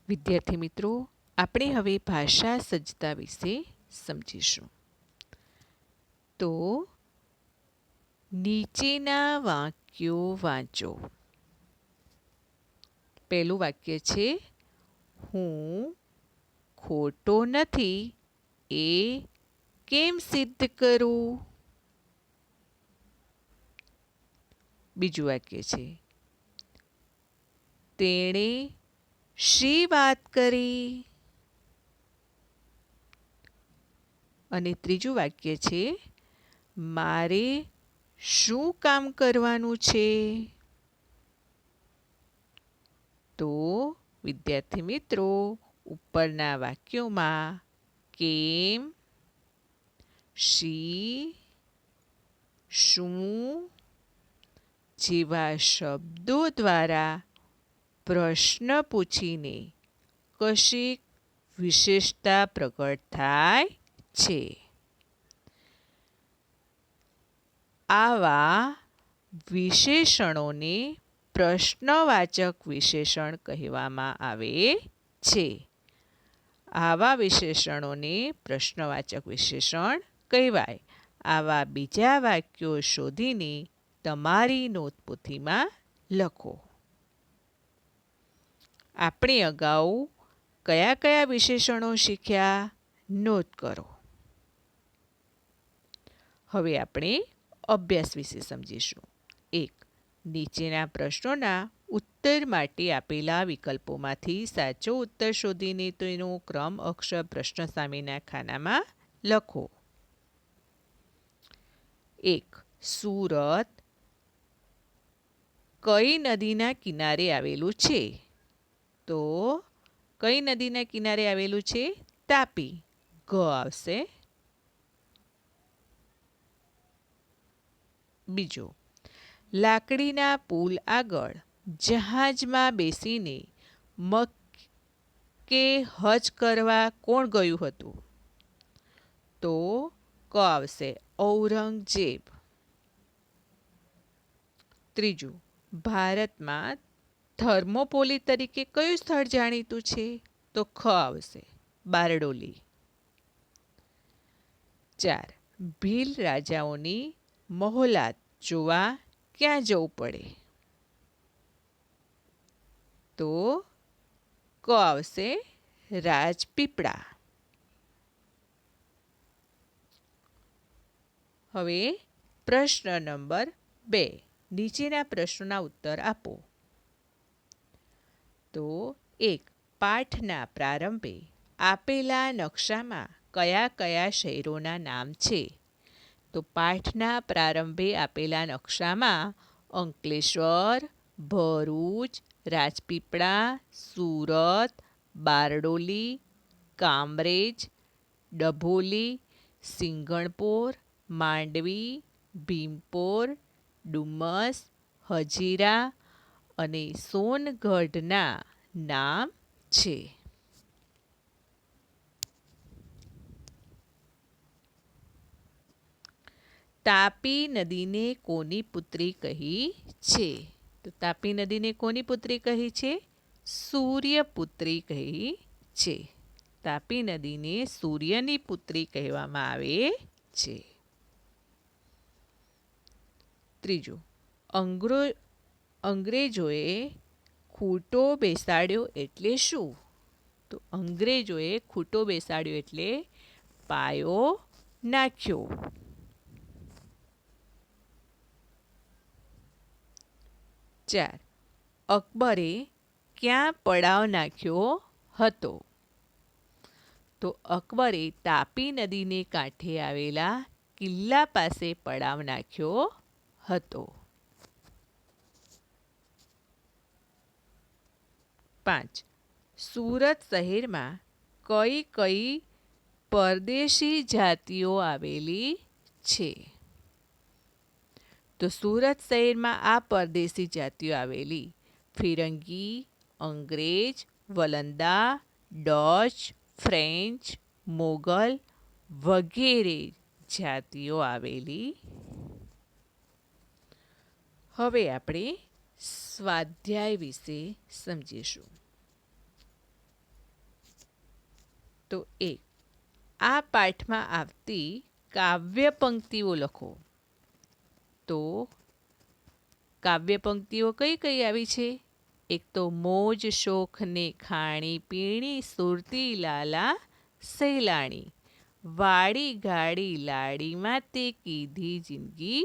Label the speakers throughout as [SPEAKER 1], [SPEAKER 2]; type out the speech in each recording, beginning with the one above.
[SPEAKER 1] વિદ્યાર્થી મિત્રો, આપણે હવે ભાષા સજ્જતા વિશે સમજીશું. તો નીચેના વાક્યો વાંચો. પહેલું વાક્ય છે, હું ખોટો નથી એ કેમ સિદ્ધ કરું? બીજું વાક્ય છે, તેણે શી વાત કરી? અને ત્રીજું વાક્ય છે, મારે શું કામ કરવાનું છે? તો વિદ્યાર્થી મિત્રો, ઉપરના વાક્યોમાં કેમ, શી, શું જેવા શબ્દો દ્વારા પ્રશ્ન પૂછીને કશીક વિશેષતા પ્રગટ થાય છે. આવા વિશેષણોને પ્રશ્નવાચક વિશેષણ કહેવામાં આવે છે. આવા વિશેષણોને પ્રશ્નવાચક વિશેષણ કહેવાય. આવા બીજા વાક્યો શોધીને તમારી નોટપોથીમાં લખો. આપણે અગાઉ કયા કયા વિશેષણો શીખ્યા? નોટ કરો. હવે આપણે અભ્યાસ વિશે સમજીશું. 1. નીચેના પ્રશ્નોના ઉત્તર માટે આપેલા વિકલ્પોમાંથી સાચો ઉત્તર શોધીને તેનો ક્રમ અક્ષર પ્રશ્ન સામેના ખાનામાં લખો. 1. સુરત કઈ નદીના કિનારે આવેલું છે? તો કઈ નદીના કિનારે આવેલું છે? તાપી. ગ આવશે. બીજો, લાકડીના પુલ આગળ જહાજમાં બેસીને મક્કે હજ કરવા કોણ ગયું હતું? તો ક આવશે, ઔરંગઝેબ. ત્રીજું, ભારતમાં થર્મોપોલી તરીકે કયું સ્થળ જાણીતું છે? તો ખ આવશે, બારડોલી. 4. ભીલ રાજાઓની મહોલાત જોવા ક્યાં જવું પડે? તો ક આવશે, રાજપીપળા. હવે પ્રશ્ન નંબર 2. નીચેના પ્રશ્નોના ઉત્તર આપો. તો 1. પાઠના પ્રારંભે આપેલા નકશામાં કયા કયા શહેરોના નામ છે? તો પાઠના પ્રારંભે આપેલા નકશામાં અંકલેશ્વર, ભરૂચ, રાજપીપળા, સુરત, બારડોલી, કામરેજ, ડભોલી, સિંગણપોર, માંડવી, ભીમપોર, ડુમસ, હજીરા અને સોનગઢના નામ છે. તાપી નદીને કોની પુત્રી કહી છે? તો તાપી નદીને કોની પુત્રી કહી છે? સૂર્યપુત્રી કહી છે. તાપી નદીને સૂર્યની પુત્રી કહેવામાં આવે છે. ત્રીજું, અંગ્રેજોએ ખૂંટો બેસાડ્યો એટલે શું? તો અંગ્રેજોએ ખૂંટો બેસાડ્યો એટલે પાયો નાખ્યો. 4. અકબરે ક્યાં પડાવ નાખ્યો હતો? તો અકબરે તાપી નદીને કાંઠે આવેલા કિલ્લા પાસે પડાવ નાખ્યો હતો. 5. સુરત શહેરમાં કઈ કઈ પરદેશી જાતિઓ આવેલી છે? તો સુરત શહેરમાં આ પરદેશી જાતિઓ આવેલી ફિરંગી, અંગ્રેજ, વલંદા, ડચ, ફ્રેન્ચ, મોગલ વગેરે જાતિઓ આવેલી. હવે આપણે સ્વાધ્યાય વિશે સમજીશું. તો 1. આ પાઠમાં આવતી કાવ્ય પંક્તિઓ લખો. તો કાવ્ય પંક્તિઓ કઈ કઈ આવી છે? એક તો મોજ શોખને ખાણી પીણી સુરતી લાલા સહેલાણી, વાડી ગાડી લાડીમાં તે કીધી જિંદગી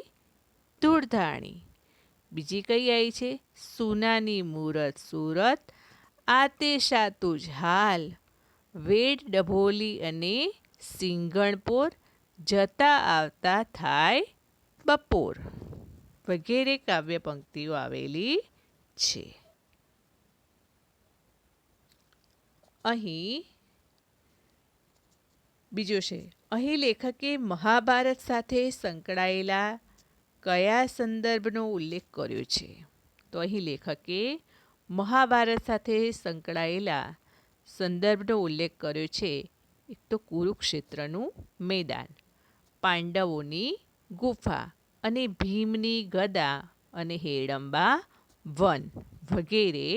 [SPEAKER 1] ધૂળધાણી. બીજી કઈ આવી છે? સુનાની મૂરત સુરત આતે શાતું હાલ, વેડ ડભોલી અને સિંગણપોર જતા આવતા થાય બપોર વગેરે કાવ્ય પંક્તિઓ આવેલી છે. અહીં બીજું છે, અહીં લેખકે મહાભારત સાથે સંકળાયેલા કયા સંદર્ભનો ઉલ્લેખ કર્યો છે? તો અહીં લેખકે મહાભારત સાથે સંકળાયેલા સંદર્ભનો ઉલ્લેખ કર્યો છે. એક તો કુરુક્ષેત્રનું મેદાન, પાંડવોની ગુફા અને ભીમની ગદા અને હેડંબા વન વગેરે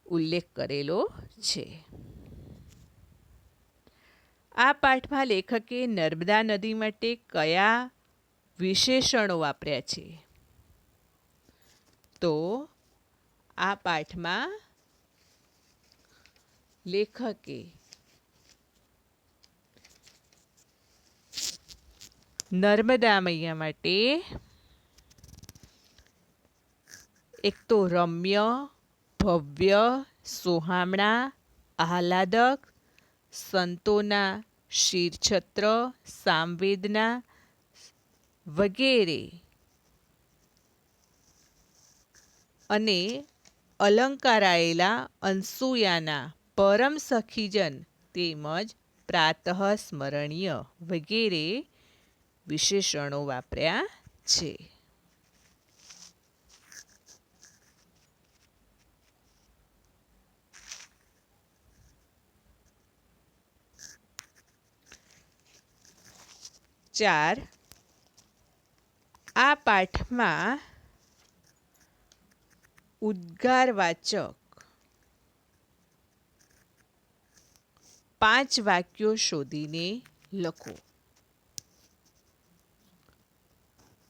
[SPEAKER 1] ઉલ્લેખ કરેલો છે. આ પાઠમાં લેખકે નર્મદા નદી માટે કયા વિશેષણો વાપર્યા છે? તો આ પાઠમાં લેખકે નર્મદા મૈયા માટે એક તો રમ્ય, ભવ્ય, સોહામણા, આહલાદક, સંતોના શિરછત્ર, સામવેદના વગેરે અને અલંકારાયેલા અનસૂયાના પરમ સખીજન તેમજ પ્રાતઃ સ્મરણીય વગેરે વિશેષણો વાપર્યા છે. ચાર, આ પાઠમાં ઉદ્ગારવાચક 5 વાક્યો શોધીને લખો.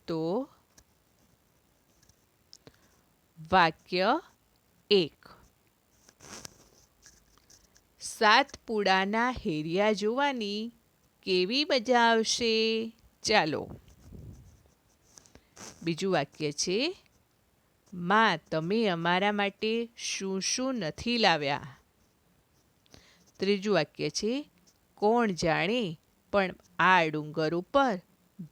[SPEAKER 1] તો વાક્ય 1. સાતપુડાના હેરિયા જોવાની કેવી મજા આવશે, ચાલો. બીજું વાક્ય છે, માં તમે અમારા માટે શું શું નથી લાવ્યા. ત્રીજું વાક્ય છે, કોણ જાણે પણ આ ડુંગર ઉપર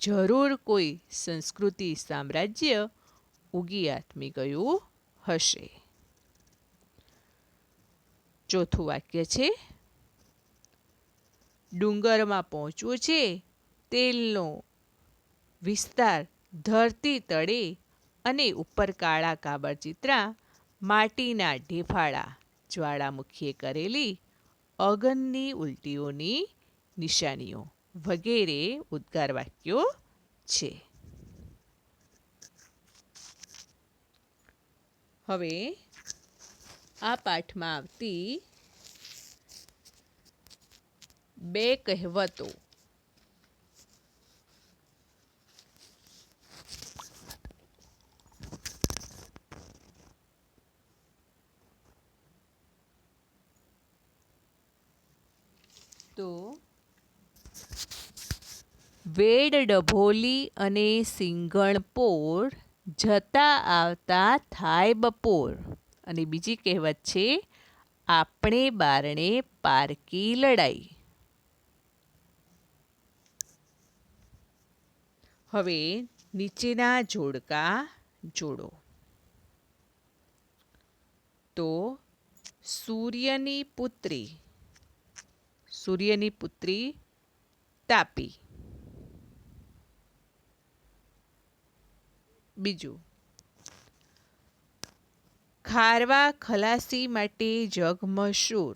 [SPEAKER 1] જરૂર કોઈ સંસ્કૃતિ સામ્રાજ્ય ઉગી આથમી ગયું હશે. ચોથું વાક્ય છે, ડુંગરમાં પહોંચવું છે, તેલનો વિસ્તાર ધરતી તળે અને ઉપર કાળા કાબરચિત્રા માટીના ઢેફાળા જ્વાળામુખીએ કરેલી અગનની ઉલટીઓની નિશાનીઓ વગેરે ઉદ્ગાર વાક્યો છે. હવે આ પાઠમાં આવતી 2 કહેવતો. તો વેડ ડભોલી અને સિંગણપોર જતા આવતા થાય બપોર. અને બીજી કહેવત છે, આપણે બારણે પારકી લડાઈ. હવે નીચેના જોડકા જોડો. તો સૂર્યની પુત્રી તાપી. બીજું, ખારવા ખલાસી માટે જગ મશહૂર.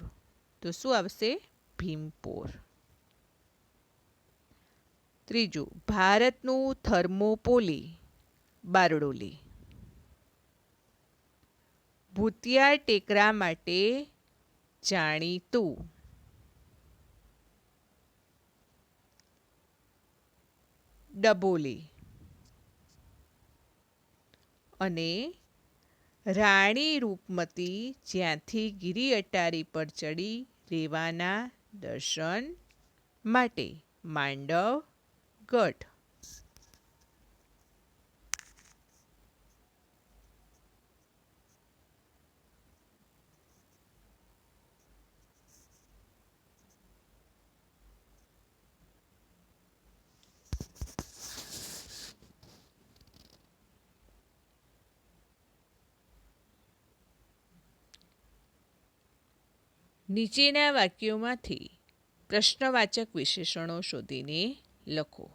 [SPEAKER 1] તો શું આવશે? ભીમપોર. ત્રીજું, ભારતનું થર્મોપોલી બારડોલી. ભૂતિયા ટેકરા માટે જાણીતું. ડબોલી. અને રાણી રૂપમતી જ્યાંથી ગિરી અટારી પર ચડી રેવાના દર્શન માટે માંડવ ગઢ. નીચેના વાક્યોમાંથી પ્રશ્નવાચક વિશેષણો શોધીને લખો.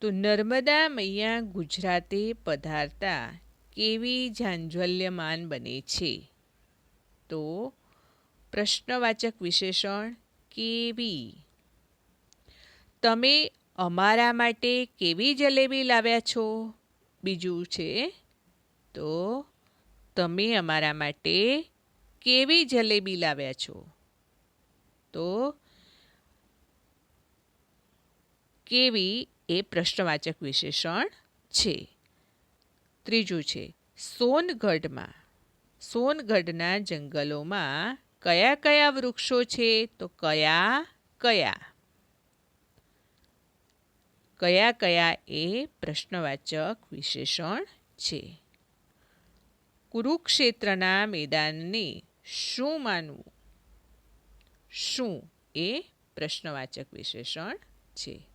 [SPEAKER 1] તો નર્મદા મૈયા ગુજરાતે પધારતા કેવી ઝાંઝ્વલ્યમાન બને છે. તો પ્રશ્નવાચક વિશેષણ કેવી. તમે અમારા માટે કેવી જલેબી લાવ્યા છો. બીજું છે તો તમે અમારા માટે કેવી જલેબી લાવ્યા છો. તો કેવી એ પ્રશ્નવાચક વિશેષણ છે. ત્રીજું છે સોનગઢમાં, સોનગઢના જંગલોમાં કયા કયા વૃક્ષો છે. તો કયા કયા. કયા કયા એ પ્રશ્નવાચક વિશેષણ છે. કુરુક્ષેત્રના મેદાનને શું માનવું. શું એ પ્રશ્નવાચક વિશેષણ છે.